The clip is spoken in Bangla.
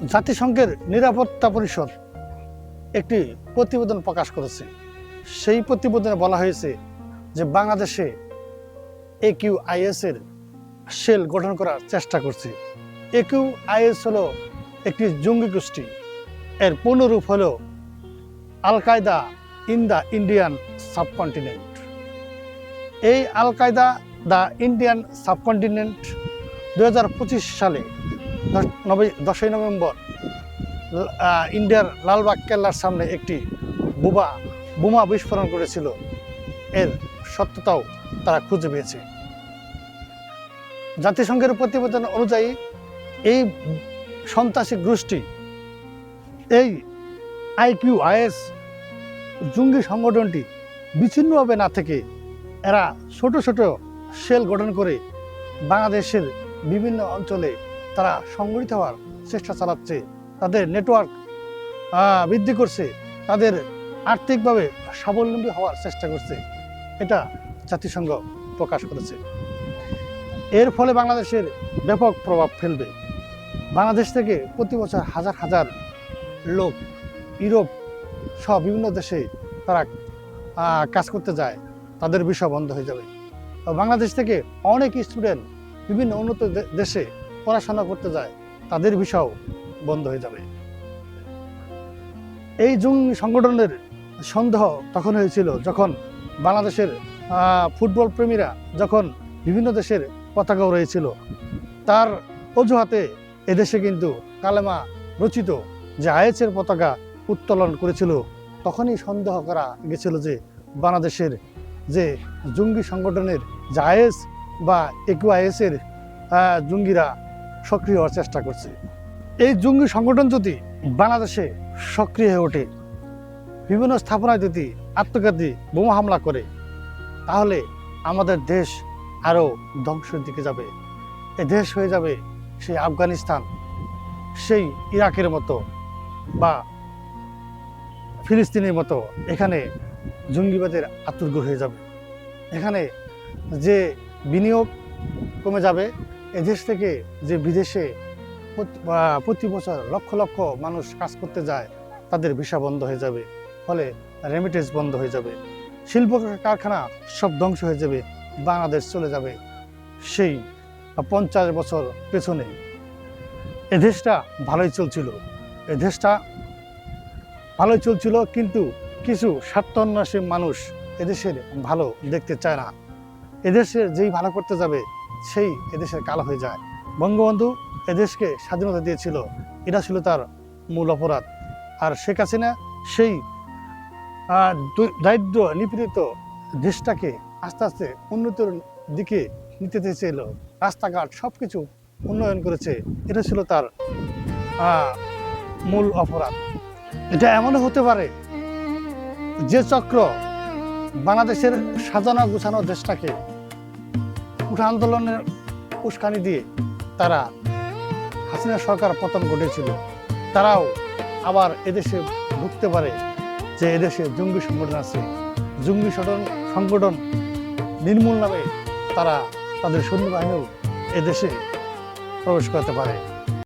জাতিসংঘের নিরাপত্তা পরিষদ একটি প্রতিবেদন প্রকাশ করেছে। সেই প্রতিবেদনে বলা হয়েছে যে বাংলাদেশে AQIS এর সেল গঠন করার চেষ্টা করছে। AQIS হলো একটি জঙ্গি গোষ্ঠী, এর পূর্ণরূপ হলো আল কায়দা ইন দ্য ইন্ডিয়ান সাবকন্টিনেন্ট। এই আল কায়দা দ্য ইন্ডিয়ান সাবকন্টিনেন্ট 2025 সালে 10ই নভেম্বর ইন্ডিয়ার লালবাগ কেল্লার সামনে একটি বোমা বিস্ফোরণ করেছিল। এর সত্যতাও তারা খুঁজে পেয়েছে। জাতিসংঘের প্রতিবেদন অনুযায়ী এই সন্ত্রাসী গোষ্ঠী, এই AQIS জঙ্গি সংগঠনটি বিচ্ছিন্নভাবে না থেকে এরা ছোট ছোট সেল গঠন করে বাংলাদেশের বিভিন্ন অঞ্চলে তারা সংগঠিত হওয়ার চেষ্টা চালাচ্ছে, তাদের নেটওয়ার্ক বৃদ্ধি করছে, তাদের আর্থিকভাবে স্বাবলম্বী হওয়ার চেষ্টা করছে। এটা জাতিসংঘ প্রকাশ করেছে। এর ফলে বাংলাদেশের ব্যাপক প্রভাব ফেলবে। বাংলাদেশ থেকে প্রতি বছর হাজার হাজার লোক ইউরোপ সহ বিভিন্ন দেশে তারা কাজ করতে যায়, তাদের ভিসা বন্ধ হয়ে যাবে। বাংলাদেশ থেকে অনেক স্টুডেন্ট বিভিন্ন উন্নত দেশে পড়াশোনা করতে যায়, তাদের ভিসাও বন্ধ হয়ে যাবে। এই জঙ্গি সংগঠনের সন্দেহ তখন হয়েছিল যখন বাংলাদেশের ফুটবল প্রেমীরা যখন বিভিন্ন দেশের পতাকা উড়িয়েছিল, তার অজুহাতে এদেশে কিন্তু কালেমা রচিত যে আইএসের পতাকা উত্তোলন করেছিল। তখনই সন্দেহ করা গেছিল যে বাংলাদেশের যে জঙ্গি সংগঠনের যে আইএস বা AQIS এর জঙ্গিরা সক্রিয় হওয়ার চেষ্টা করছে। এই জঙ্গি সংগঠন যদি বাংলাদেশে সক্রিয় হয়ে ওঠে, বিভিন্ন স্থাপনায় যদি আত্মঘাতী বোমা হামলা করে, তাহলে আমাদের দেশ আরও ধ্বংসের দিকে যাবে। এ দেশ হয়ে যাবে সেই আফগানিস্তান, সেই ইরাকের মতো বা ফিলিস্তিনের মতো। এখানে জঙ্গিবাদের আতুরঘর হয়ে যাবে। এখানে যে বিনিয়োগ কমে যাবে, এদেশ থেকে যে বিদেশে প্রতি বছর লক্ষ লক্ষ মানুষ কাজ করতে যায়, তাদের ভিসা বন্ধ হয়ে যাবে। ফলে রেমিটেন্স বন্ধ হয়ে যাবে, শিল্প কারখানা সব ধ্বংস হয়ে যাবে। বাংলাদেশ চলে যাবে সেই 50 বছর পেছনে। এদেশটা ভালোই চলছিল, কিন্তু কিছু স্বার্থান্বেষী মানুষ এদেশের ভালো দেখতে চায় না। এদেশের যেই ভালো করতে যাবে সেই এদেশের কালো হয়ে যায়। বঙ্গবন্ধু এদেশকে স্বাধীনতা দিয়েছিল, এটা ছিল তার মূল অপরাধ। আর শেখ হাসিনা সেই দারিদ্র নিপীড়িত দেশটাকে আস্তে আস্তে উন্নতির দিকে নিতে চেয়েছিল, রাস্তাঘাট সব কিছু উন্নয়ন করেছে, এটা ছিল তার মূল অপরাধ। এটা এমনও হতে পারে যে চক্র বাংলাদেশের সাজানো গুছানো দেশটাকে উঠা আন্দোলনের উস্কানি দিয়ে তারা হাসিনা সরকার পতন ঘটেছিল, তারাও আবার এদেশে ঢুকতে পারে যে এদেশে জঙ্গি সংগঠন আছে। জঙ্গি সংগঠন নির্মূল নামে তারা তাদের সৈন্যবাহিনীও এদেশে প্রবেশ করতে পারে।